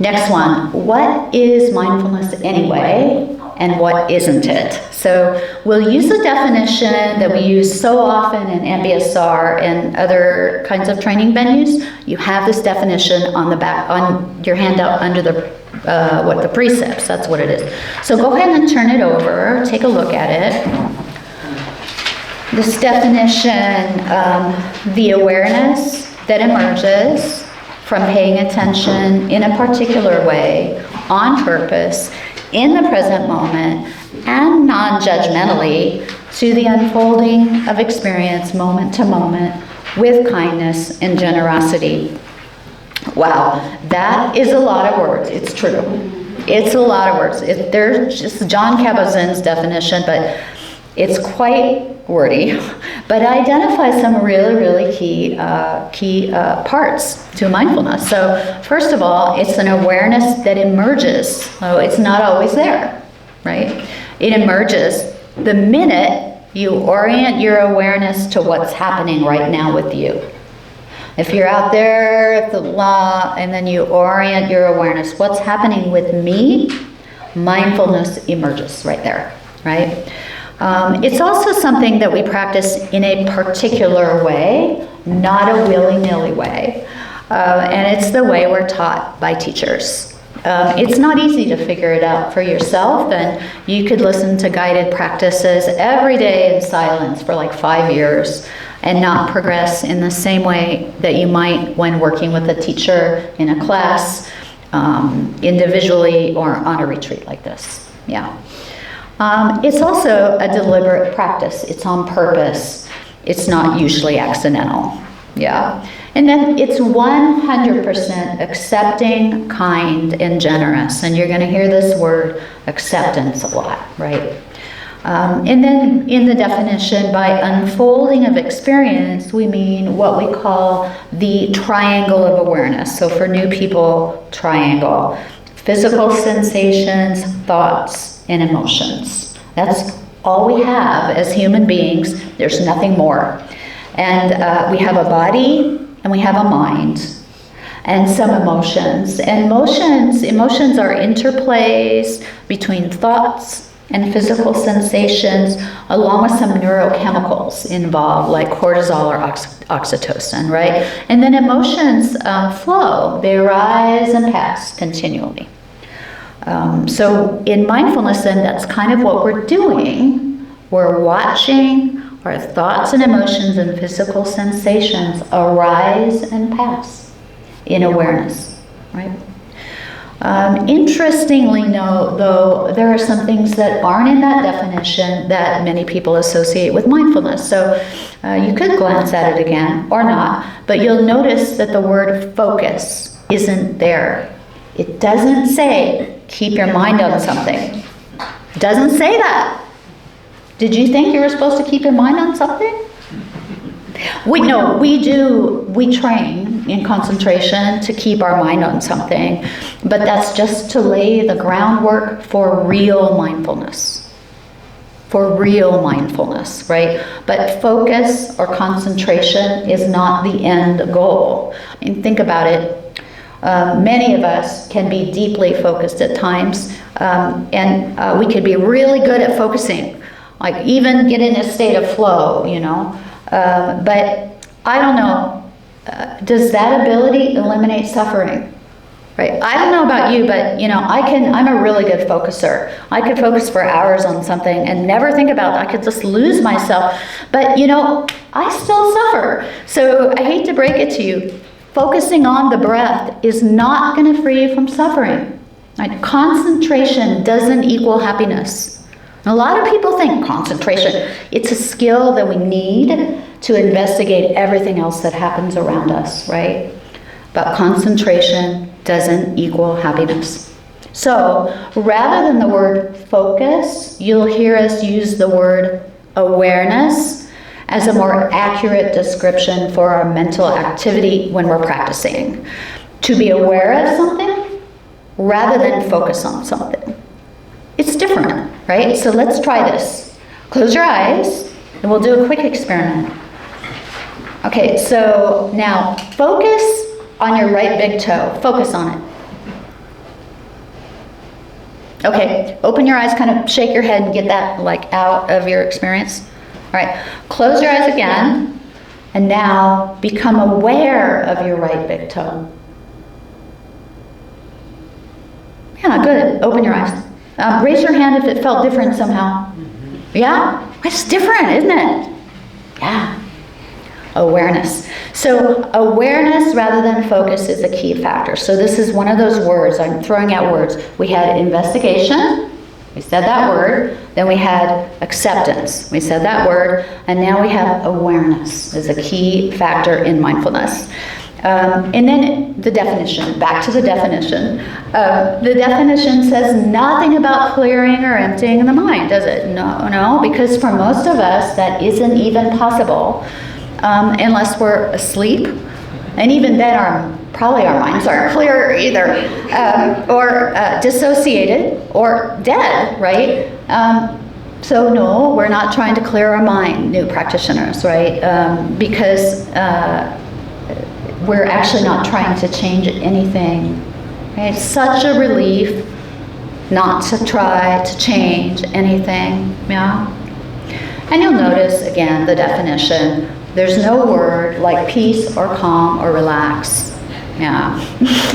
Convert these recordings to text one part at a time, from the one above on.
Next one, what is mindfulness anyway, and what isn't it? So we'll use the definition that we use so often in MBSR and other kinds of training venues. You have this definition on the back, on your handout under the the precepts, that's what it is. So go ahead and turn it over, take a look at it. This definition, the awareness that emerges from paying attention in a particular way, on purpose, in the present moment, and non-judgmentally to the unfolding of experience moment to moment with kindness and generosity. Wow, that is a lot of words. It's true. It's a lot of words. There's just John Kabat-Zinn's definition, but it's quite wordy. But it identifies some really, really key parts to mindfulness. So first of all, it's an awareness that emerges. So it's not always there, right? It emerges the minute you orient your awareness to what's happening right now with you. If you're out there at the law and then you orient your awareness, what's happening with me, mindfulness emerges right there, right? It's also something that we practice in a particular way, not a willy-nilly way. And it's the way we're taught by teachers. It's not easy to figure it out for yourself, and you could listen to guided practices every day in silence for like 5 years and not progress in the same way that you might when working with a teacher in a class, individually or on a retreat like this. Yeah. It's also a deliberate practice. It's on purpose. It's not usually accidental. Yeah. And then it's 100% accepting, kind, and generous. And you're going to hear this word acceptance a lot, right? And then in the definition, by unfolding of experience, we mean what we call the triangle of awareness. So for new people, triangle. Physical sensations, thoughts, and emotions. That's all we have as human beings. There's nothing more. And we have a body and we have a mind and some emotions. And emotions are interplays between thoughts and physical sensations, along with some neurochemicals involved, like cortisol or oxytocin, right? And then emotions flow. They arise and pass continually. So in mindfulness, then, that's kind of what we're doing. We're watching our thoughts and emotions and physical sensations arise and pass in awareness, right? Interestingly, though, there are some things that aren't in that definition that many people associate with mindfulness. So you could glance at it again or not, but you'll notice that the word focus isn't there. It doesn't say keep your mind on something. It doesn't say that. Did you think you were supposed to keep your mind on something? We train in concentration to keep our mind on something, but that's just to lay the groundwork for real mindfulness. For real mindfulness, right? But focus or concentration is not the end goal. I mean, think about it. Many of us can be deeply focused at times, and we could be really good at focusing, like even get in a state of flow, but I don't know, does that ability eliminate suffering? Right? I don't know about you, but I'm a really good focuser. I could focus for hours on something and never think about it. I could just lose myself, but I still suffer. So I hate to break it to you, focusing on the breath is not going to free you from suffering. Right? Concentration doesn't equal happiness. A lot of people think concentration, it's a skill that we need to investigate everything else that happens around us, right? But concentration doesn't equal happiness. So rather than the word focus, you'll hear us use the word awareness as a more accurate description for our mental activity when we're practicing. To be aware of something rather than focus on something. It's different, right? So let's try this. Close your eyes and we'll do a quick experiment. Okay, so now focus on your right big toe. Focus on it. Okay, open your eyes, kind of shake your head and get that like out of your experience. All right, close your eyes again, and now become aware of your right big toe. Yeah, good. Open your eyes. Raise your hand if it felt different somehow. Yeah? It's different, isn't it? Yeah. Awareness. So awareness rather than focus is a key factor. So this is one of those words. I'm throwing out words. We had investigation. We said that word. Then we had acceptance. We said that word. And now we have awareness as a key factor in mindfulness. And then the definition, back to the definition. The definition says nothing about clearing or emptying the mind, does it? No, because for most of us that isn't even possible unless we're asleep. And even then probably our minds aren't clear either, or dissociated or dead, right? So no, we're not trying to clear our mind, new practitioners, right? Because we're actually not trying to change anything. Right? It's such a relief not to try to change anything. Yeah? And you'll notice, again, the definition. There's no word like peace or calm or relax. Yeah.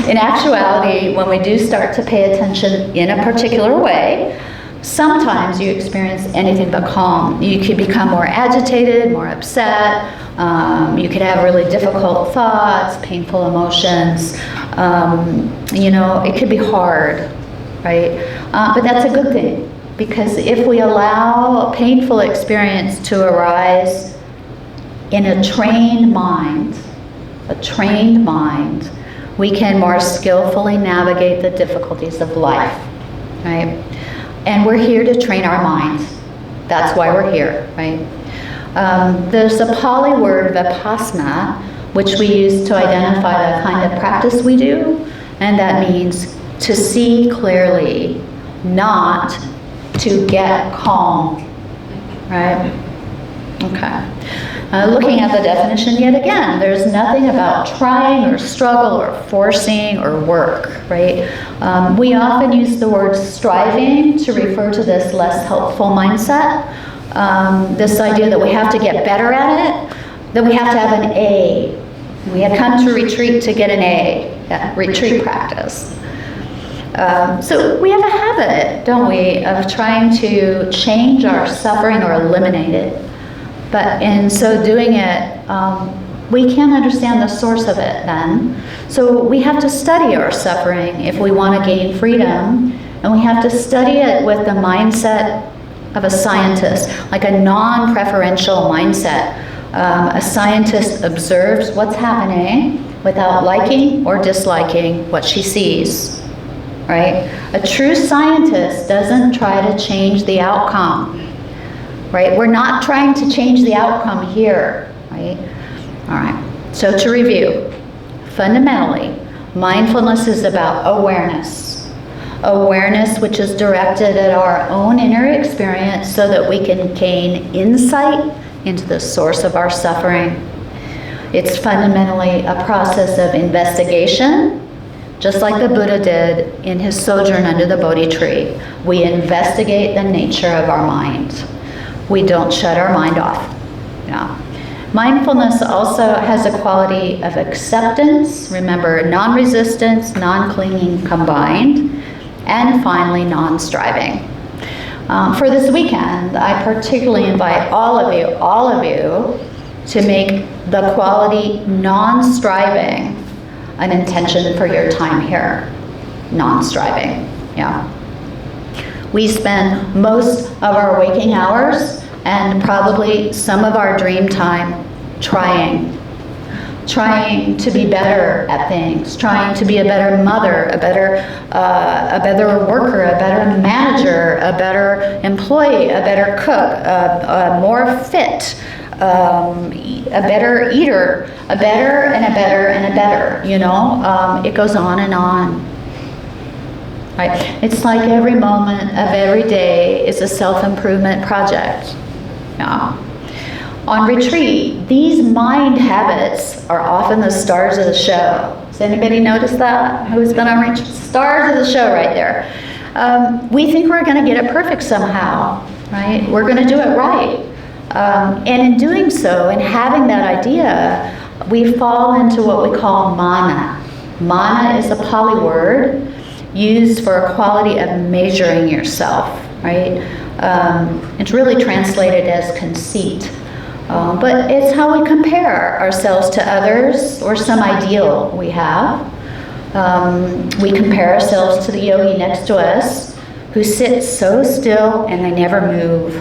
In actuality, when we do start to pay attention in a particular way, sometimes you experience anything but calm. You could become more agitated, more upset. You could have really difficult thoughts, painful emotions. It could be hard, right? But that's a good thing, because if we allow a painful experience to arise in a trained mind, we can more skillfully navigate the difficulties of life, right? And we're here to train our minds. That's why we're here, right? There's a Pali word, vipassana, which we use to identify the kind of practice we do, and that means to see clearly, not to get calm, right? Okay. Looking at the definition yet again, there's nothing about trying or struggle or forcing or work, right? We often use the word striving to refer to this less helpful mindset. This idea that we have to get better at it, that we have to have an A. We had come to retreat to get an A at retreat practice. So we have a habit, don't we, of trying to change our suffering or eliminate it. But in so doing it, we can't understand the source of it then. So we have to study our suffering if we want to gain freedom, and we have to study it with the mindset of a scientist, like a non-preferential mindset. A scientist observes what's happening without liking or disliking what she sees, right? A true scientist doesn't try to change the outcome, right? We're not trying to change the outcome here, right? All right, so to review, fundamentally, mindfulness is about awareness. Awareness which is directed at our own inner experience so that we can gain insight into the source of our suffering. It's fundamentally a process of investigation, just like the Buddha did in his sojourn under the Bodhi tree. We investigate the nature of our mind. We don't shut our mind off. Yeah. Mindfulness also has a quality of acceptance, remember, non-resistance, non-clinging combined, and finally non-striving. For this weekend, I particularly invite all of you to make the quality non-striving an intention for your time here. Non-striving, yeah. We spend most of our waking hours and probably some of our dream time trying to be better at things, trying to be a better mother, a better worker, a better manager, a better employee, a better cook, a more fit, a better eater, a better and a better and a better, it goes on and on. Right? It's like every moment of every day is a self-improvement project. Yeah. On retreat, these mind habits are often the stars of the show. Has anybody noticed that? Who's been on retreat? Stars of the show right there. we think we're going to get it perfect somehow, right? We're going to do it right. And in doing so, in having that idea, we fall into what we call mana. Mana is a Pali word used for a quality of measuring yourself, right? It's really translated as conceit. But it's how we compare ourselves to others or some ideal we have. We compare ourselves to the yogi next to us who sits so still and they never move,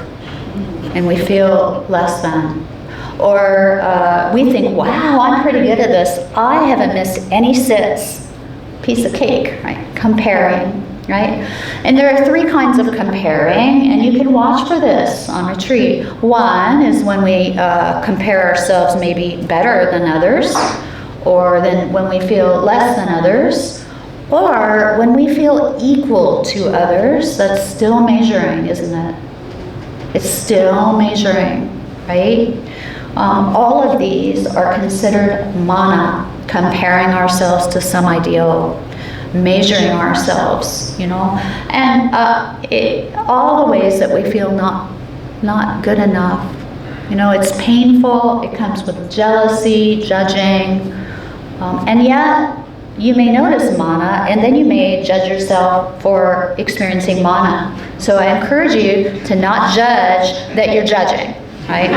and we feel less than. Or we think, wow, I'm pretty good at this. I haven't missed any sits. Piece of cake, right? Comparing, right? And there are three kinds of comparing, and you can watch for this on retreat. One is when we compare ourselves maybe better than others, or then when we feel less than others, or when we feel equal to others. That's still measuring, isn't it? It's still measuring, right? All of these are considered mana, comparing ourselves to some ideal, measuring ourselves, you know, and all the ways that we feel not good enough. You know, it's painful. It comes with jealousy, judging, and yet you may notice mana, and then you may judge yourself for experiencing mana. So I encourage you to not judge that you're judging, right?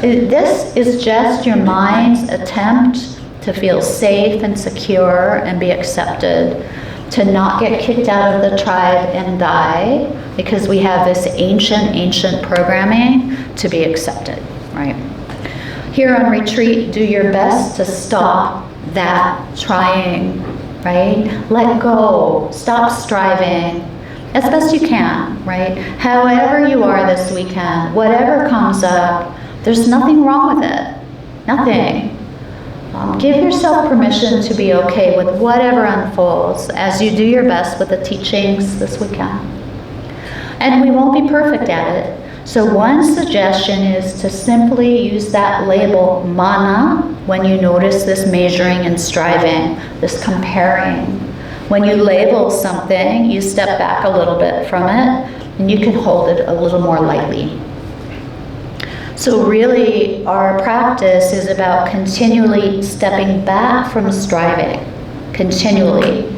This is just your mind's attempt to feel safe and secure and be accepted, to not get kicked out of the tribe and die, because we have this ancient programming to be accepted, right? Here on retreat, do your best to stop that trying, right? Let go, stop striving as best you can, right? However you are this weekend, whatever comes up, there's nothing wrong with it, nothing. Give yourself permission to be okay with whatever unfolds as you do your best with the teachings this weekend. And we won't be perfect at it. So one suggestion is to simply use that label mana when you notice this measuring and striving, this comparing. When you label something, you step back a little bit from it and you can hold it a little more lightly. So really, our practice is about continually stepping back from striving, continually.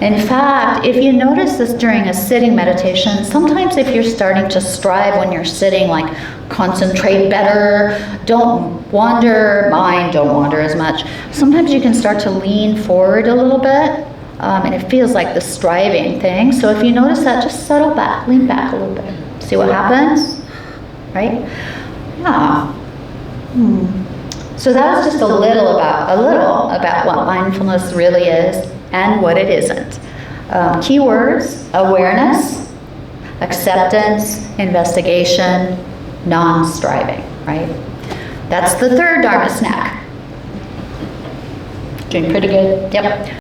In fact, if you notice this during a sitting meditation, sometimes if you're starting to strive when you're sitting, like concentrate better, don't wander as much, sometimes you can start to lean forward a little bit, and it feels like the striving thing. So if you notice that, just settle back, lean back a little bit. See what happens, right? Yeah. So that was just a little about what mindfulness really is and what it isn't. Keywords: awareness, acceptance, investigation, non-striving, right? That's the third Dharma snack. Doing pretty good? Yep.